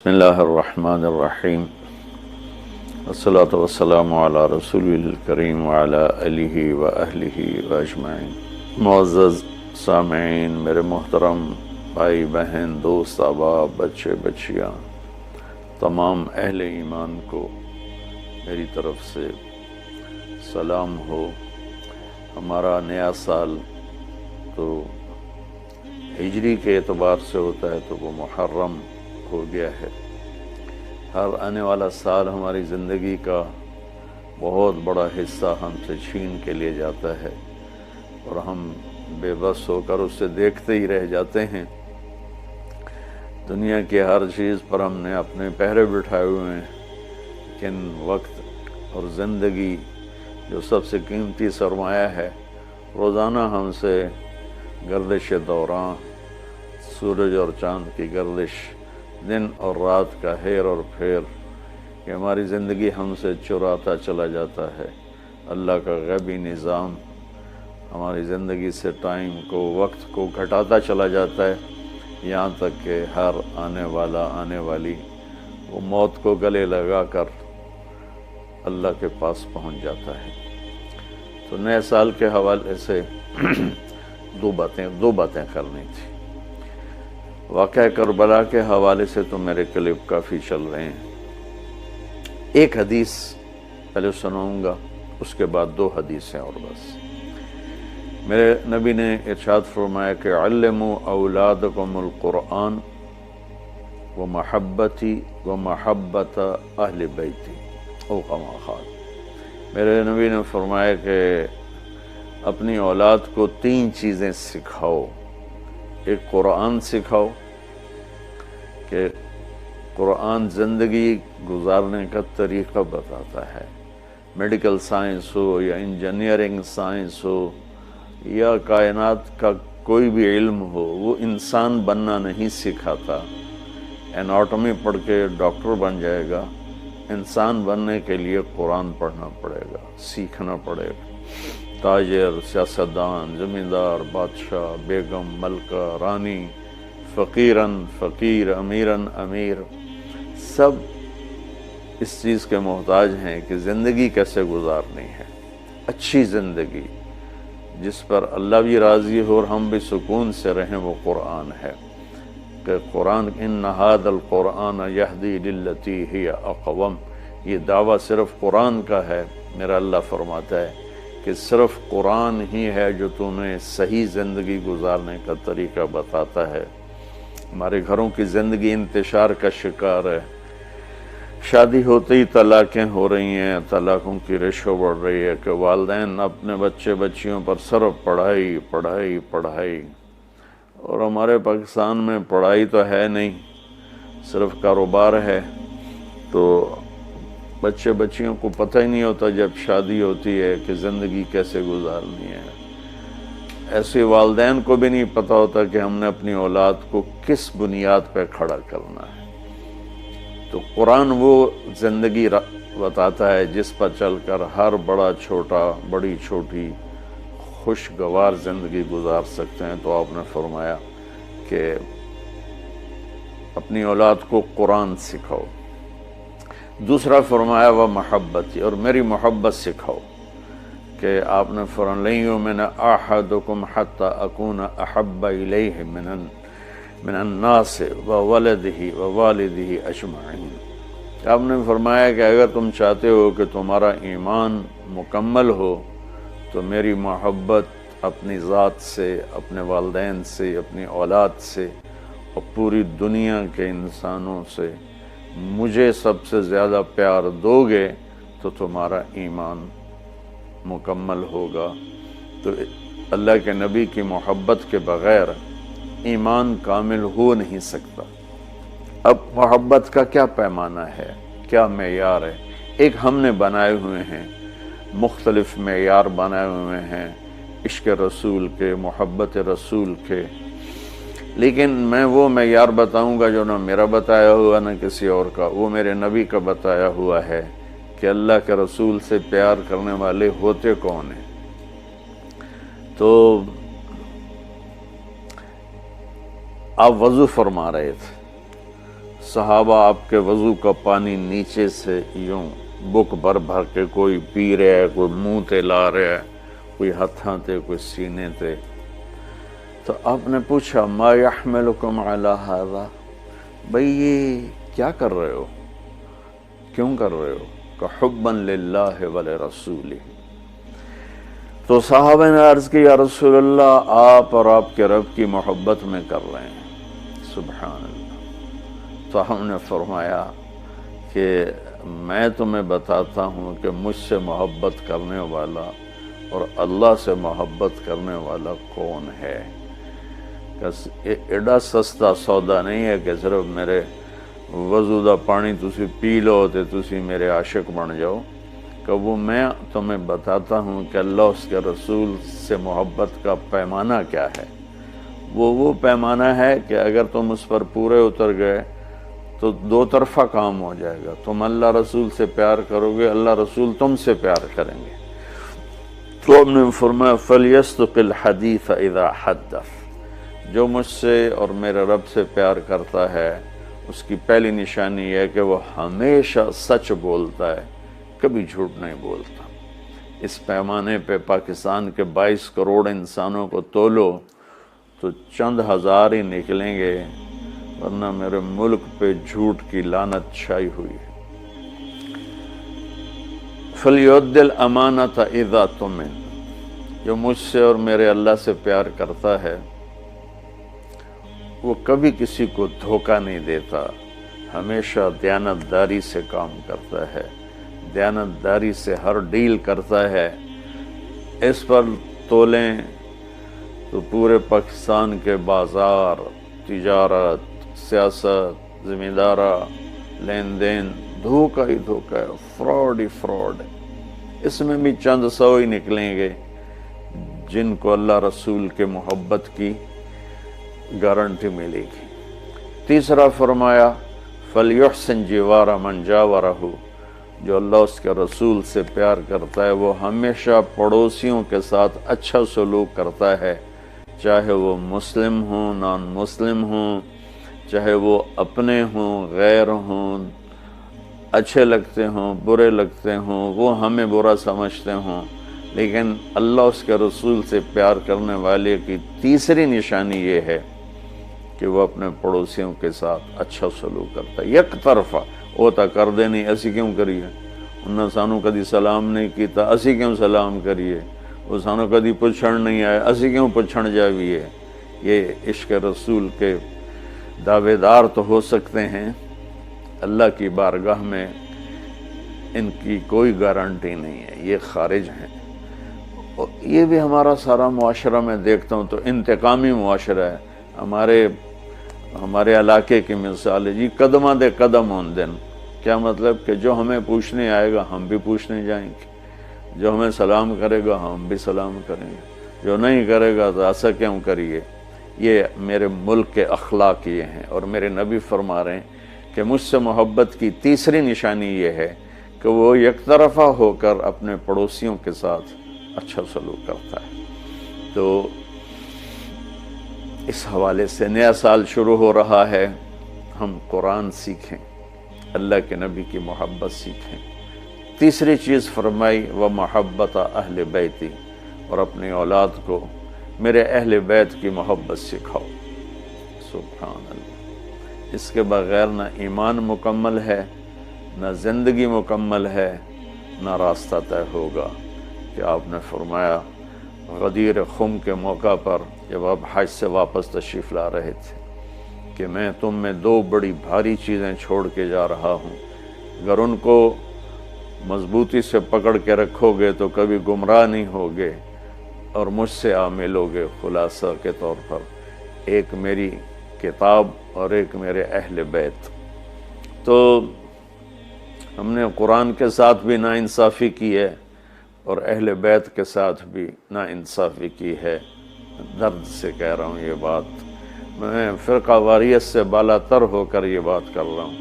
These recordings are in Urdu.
بسم اللہ الرحمن الرحیم والصلاة والسلام علی رسول الکریم وعلی آلہ وأہلہ اجمعین۔ معزز سامعین، میرے محترم بھائی بہن، دوست، احباب، بچے بچیاں، تمام اہل ایمان کو میری طرف سے سلام ہو۔ ہمارا نیا سال تو ہجری کے اعتبار سے ہوتا ہے تو وہ محرم ہو گیا ہے۔ ہر آنے والا سال ہماری زندگی کا بہت بڑا حصہ ہم سے چھین کے لے جاتا ہے اور ہم بے بس ہو کر اسے دیکھتے ہی رہ جاتے ہیں۔ دنیا کی ہر چیز پر ہم نے اپنے پہرے بٹھائے ہوئے ہیں، لیکن وقت اور زندگی جو سب سے قیمتی سرمایہ ہے، روزانہ ہم سے گردش دوران، سورج اور چاند کی گردش، دن اور رات کا ہیر اور پھیر، کہ ہماری زندگی ہم سے چراتا چلا جاتا ہے۔ اللہ کا غیبی نظام ہماری زندگی سے ٹائم کو، وقت کو گھٹاتا چلا جاتا ہے، یہاں تک کہ ہر آنے والی وہ موت کو گلے لگا کر اللہ کے پاس پہنچ جاتا ہے۔ تو نئے سال کے حوالے سے دو باتیں کرنی تھی۔ واقعہ کربلا کے حوالے سے تو میرے کلپ کافی چل رہے ہیں۔ ایک حدیث پہلے سناؤں گا، اس کے بعد دو حدیثیں اور بس۔ میرے نبی نے ارشاد فرمایا کہ علموا اولادکم القرآن ومحبتی ومحبت اہل بیتی او کما قال۔ میرے نبی نے فرمایا کہ اپنی اولاد کو تین چیزیں سکھاؤ۔ ایک قرآن سکھاؤ کہ قرآن زندگی گزارنے کا طریقہ بتاتا ہے۔ میڈیکل سائنس ہو یا انجینئرنگ سائنس ہو یا کائنات کا کوئی بھی علم ہو، وہ انسان بننا نہیں سکھاتا۔ اناٹومی پڑھ کے ڈاکٹر بن جائے گا، انسان بننے کے لیے قرآن پڑھنا پڑے گا، سیکھنا پڑے گا۔ تاجر، سیاستدان، زمیندار، بادشاہ، بیگم، ملکہ، رانی، فقیرن فقیر، امیرن امیر، سب اس چیز کے محتاج ہیں کہ زندگی کیسے گزارنی ہے، اچھی زندگی جس پر اللہ بھی راضی ہو اور ہم بھی سکون سے رہیں، وہ قرآن ہے۔ کہ قرآن ان ھذا القرآن یہدی للتی ہی اقوم، یہ دعویٰ صرف قرآن کا ہے۔ میرا اللہ فرماتا ہے کہ صرف قرآن ہی ہے جو تمہیں صحیح زندگی گزارنے کا طریقہ بتاتا ہے۔ ہمارے گھروں کی زندگی انتشار کا شکار ہے۔ شادی ہوتے ہی طلاقیں ہو رہی ہیں، طلاقوں کی ریشو بڑھ رہی ہے کہ والدین اپنے بچے بچیوں پر صرف پڑھائی پڑھائی پڑھائی، اور ہمارے پاکستان میں پڑھائی تو ہے نہیں، صرف کاروبار ہے۔ تو بچے بچیوں کو پتہ ہی نہیں ہوتا جب شادی ہوتی ہے کہ زندگی کیسے گزارنی ہے۔ ایسے والدین کو بھی نہیں پتہ ہوتا کہ ہم نے اپنی اولاد کو کس بنیاد پہ کھڑا کرنا ہے۔ تو قرآن وہ زندگی بتاتا ہے جس پر چل کر ہر بڑا چھوٹا، بڑی چھوٹی خوشگوار زندگی گزار سکتے ہیں۔ تو آپ نے فرمایا کہ اپنی اولاد کو قرآن سکھاؤ۔ دوسرا فرمایا وہ محبتی، اور میری محبت سکھاؤ، کہ آپ نے فرمایا لن یؤمن احدکم حتی اکون احب الیہ من الناس وولدہ ووالدہ اجمعین۔ آپ نے فرمایا کہ اگر تم چاہتے ہو کہ تمہارا ایمان مکمل ہو تو میری محبت اپنی ذات سے، اپنے والدین سے، اپنی اولاد سے اور پوری دنیا کے انسانوں سے مجھے سب سے زیادہ پیار دو گے تو تمہارا ایمان مکمل ہوگا۔ تو اللہ کے نبی کی محبت کے بغیر ایمان کامل ہو نہیں سکتا۔ اب محبت کا کیا پیمانہ ہے، کیا معیار ہے؟ ایک ہم نے بنائے ہوئے ہیں، مختلف معیار بنائے ہوئے ہیں عشق رسول کے، محبت رسول کے، لیکن میں وہ معیار بتاؤں گا جو نہ میرا بتایا ہوا نہ کسی اور کا، وہ میرے نبی کا بتایا ہوا ہے کہ اللہ کے رسول سے پیار کرنے والے ہوتے کون ہیں۔ تو آپ وضو فرما رہے تھے، صحابہ آپ کے وضو کا پانی نیچے سے یوں بک بھر بھر کے کوئی پی رہا ہے، کوئی منہ تے لا رہا ہے، کوئی ہتھاں تے، کوئی سینے تے۔ تو آپ نے پوچھا ما یحملکم علی ھذا، بھئی یہ کیا کر رہے ہو، کیوں کر رہے ہو؟ کہ حبا للہ ولرسولہ۔ تو صحابہ نے عرض کی یا رسول اللہ آپ اور آپ کے رب کی محبت میں کر رہے ہیں۔ سبحان اللہ۔ تو ہم نے فرمایا کہ میں تمہیں بتاتا ہوں کہ مجھ سے محبت کرنے والا اور اللہ سے محبت کرنے والا کون ہے۔ ایڈا سستا سودا نہیں ہے کہ صرف میرے وضو دا پانی تسی پی لو تے تسی میرے عاشق بن جاؤ، کہ وہ میں تمہیں بتاتا ہوں کہ اللہ اس کے رسول سے محبت کا پیمانہ کیا ہے۔ وہ پیمانہ ہے کہ اگر تم اس پر پورے اتر گئے تو دو طرفہ کام ہو جائے گا، تم اللہ رسول سے پیار کرو گے، اللہ رسول تم سے پیار کریں گے۔ تو ہم نے فرمایا فَلْيَصْدُقِ الْحَدِيثَ إِذَا حَدَّثَ، جو مجھ سے اور میرے رب سے پیار کرتا ہے اس کی پہلی نشانی یہ ہے کہ وہ ہمیشہ سچ بولتا ہے، کبھی جھوٹ نہیں بولتا۔ اس پیمانے پہ پاکستان کے 22 کروڑ انسانوں کو تولو تو چند ہزار ہی نکلیں گے، ورنہ میرے ملک پہ جھوٹ کی لعنت چھائی ہوئی ہے۔ فَلْيُؤَدِّ الْأَمَانَةَ إِذَا اؤْتُمِنَ، جو مجھ سے اور میرے اللہ سے پیار کرتا ہے وہ کبھی کسی کو دھوکہ نہیں دیتا، ہمیشہ دیانتداری سے کام کرتا ہے، دیانتداری سے ہر ڈیل کرتا ہے۔ اس پر تولیں تو پورے پاکستان کے بازار، تجارت، سیاست، ذمہ دارہ، لین دین دھوکہ ہی دھوکہ ہے، فراڈ ہی فراڈ ہے۔ اس میں بھی چند سو ہی نکلیں گے جن کو اللہ رسول کے محبت کی گارنٹی ملے گی۔ تیسرا فرمایا فَلْيُحْسِنْ جِوَارَ مَنْ جَاوَرَهُ، جو اللہ اس کے رسول سے پیار کرتا ہے وہ ہمیشہ پڑوسیوں کے ساتھ اچھا سلوک کرتا ہے، چاہے وہ مسلم ہوں، نان مسلم ہوں، چاہے وہ اپنے ہوں، غیر ہوں، اچھے لگتے ہوں، برے لگتے ہوں، وہ ہمیں برا سمجھتے ہوں، لیکن اللہ اس کے رسول سے پیار کرنے والے کی تیسری نشانی یہ ہے کہ وہ اپنے پڑوسیوں کے ساتھ اچھا سلوک کرتا ہے۔ یک طرفہ وہ تا کر دے نہیں، اسی کیوں کریے، انہوں سانو کدی سلام نہیں کیتا، اسی کیوں سلام کریے، وہ سانو کدی پوچھن نہیں آئے، اسی کیوں پوچھن جاویے۔ یہ عشق رسول کے دعوے دار تو ہو سکتے ہیں، اللہ کی بارگاہ میں ان کی کوئی گارنٹی نہیں ہے، یہ خارج ہیں۔ یہ بھی ہمارا سارا معاشرہ میں دیکھتا ہوں تو انتقامی معاشرہ ہے۔ ہمارے علاقے کی مثال ہے جی، قدمہ دے قدم ہون دن، کیا مطلب کہ جو ہمیں پوچھنے آئے گا ہم بھی پوچھنے جائیں گے، جو ہمیں سلام کرے گا ہم بھی سلام کریں گے، جو نہیں کرے گا تو ایسا کیوں کریے۔ یہ میرے ملک کے اخلاق یہ ہیں، اور میرے نبی فرما رہے ہیں کہ مجھ سے محبت کی تیسری نشانی یہ ہے کہ وہ یک طرفہ ہو کر اپنے پڑوسیوں کے ساتھ اچھا سلوک کرتا ہے۔ تو اس حوالے سے نیا سال شروع ہو رہا ہے، ہم قرآن سیکھیں، اللہ کے نبی کی محبت سیکھیں۔ تیسری چیز فرمائی وہ محبت اہل بیتی، اور اپنی اولاد کو میرے اہل بیت کی محبت سکھاؤ۔ سبحان اللہ، اس کے بغیر نہ ایمان مکمل ہے، نہ زندگی مکمل ہے، نہ راستہ طے ہوگا۔ کہ آپ نے فرمایا غدیر خم کے موقع پر جب آپ حج سے واپس تشریف لا رہے تھے کہ میں تم میں دو بڑی بھاری چیزیں چھوڑ کے جا رہا ہوں، اگر ان کو مضبوطی سے پکڑ کے رکھو گے تو کبھی گمراہ نہیں ہوگے اور مجھ سے عامل ہوگے۔ خلاصہ کے طور پر ایک میری کتاب اور ایک میرے اہل بیت۔ تو ہم نے قرآن کے ساتھ بھی ناانصافی کی ہے اور اہل بیت کے ساتھ بھی ناانصافی کی ہے۔ درد سے کہہ رہا ہوں یہ بات، میں فرقہ واریت سے بالا تر ہو کر یہ بات کر رہا ہوں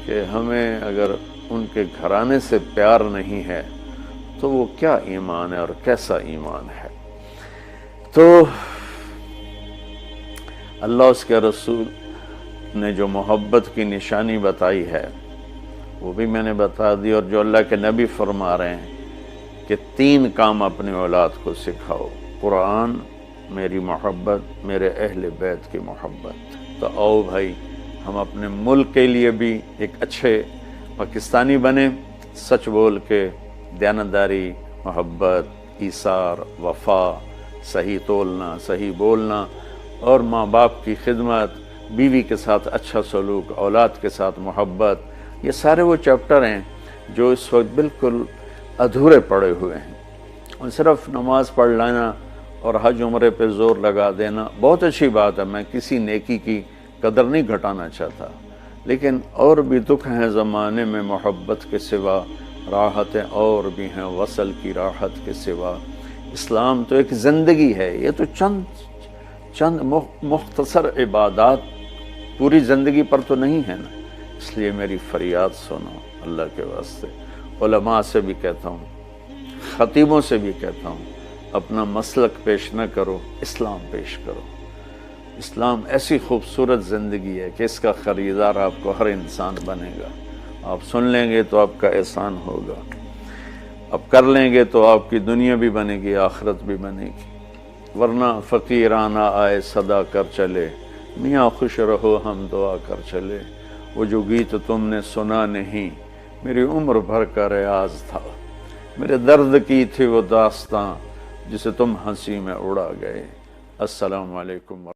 کہ ہمیں اگر ان کے گھرانے سے پیار نہیں ہے تو وہ کیا ایمان ہے اور کیسا ایمان ہے۔ تو اللہ اس کے رسول نے جو محبت کی نشانی بتائی ہے وہ بھی میں نے بتا دی، اور جو اللہ کے نبی فرما رہے ہیں کہ 3 کام اپنی اولاد کو سکھاؤ: قرآن، میری محبت، میرے اہل بیت کی محبت۔ تو آؤ بھائی ہم اپنے ملک کے لیے بھی ایک اچھے پاکستانی بنیں، سچ بول کے، دیانتداری، محبت، ایثار، وفا، صحیح تولنا، صحیح بولنا، اور ماں باپ کی خدمت، بیوی کے ساتھ اچھا سلوک، اولاد کے ساتھ محبت، یہ سارے وہ چیپٹر ہیں جو اس وقت بالکل ادھورے پڑے ہوئے ہیں۔ اور صرف نماز پڑھ لینا اور حج عمرے پہ زور لگا دینا بہت اچھی بات ہے، میں کسی نیکی کی قدر نہیں گھٹانا چاہتا، لیکن اور بھی دکھ ہیں زمانے میں محبت کے سوا، راحتیں اور بھی ہیں وصل کی راحت کے سوا۔ اسلام تو ایک زندگی ہے، یہ تو چند مختصر عبادات پوری زندگی پر تو نہیں ہے نا۔ اس لیے میری فریاد سنو اللہ کے واسطے، علماء سے بھی کہتا ہوں، خطیبوں سے بھی کہتا ہوں، اپنا مسلک پیش نہ کرو، اسلام پیش کرو۔ اسلام ایسی خوبصورت زندگی ہے کہ اس کا خریدار آپ کو ہر انسان بنے گا۔ آپ سن لیں گے تو آپ کا احسان ہوگا، اب کر لیں گے تو آپ کی دنیا بھی بنے گی، آخرت بھی بنے گی، ورنہ فقیرانہ آئے صدا کر چلے، میاں خوش رہو ہم دعا کر چلے۔ وہ جو گیت تم نے سنا نہیں، میری عمر بھر کا ریاض تھا، میرے درد کی تھی وہ داستاں جسے تم ہنسی میں اڑا گئے۔ السلام علیکم۔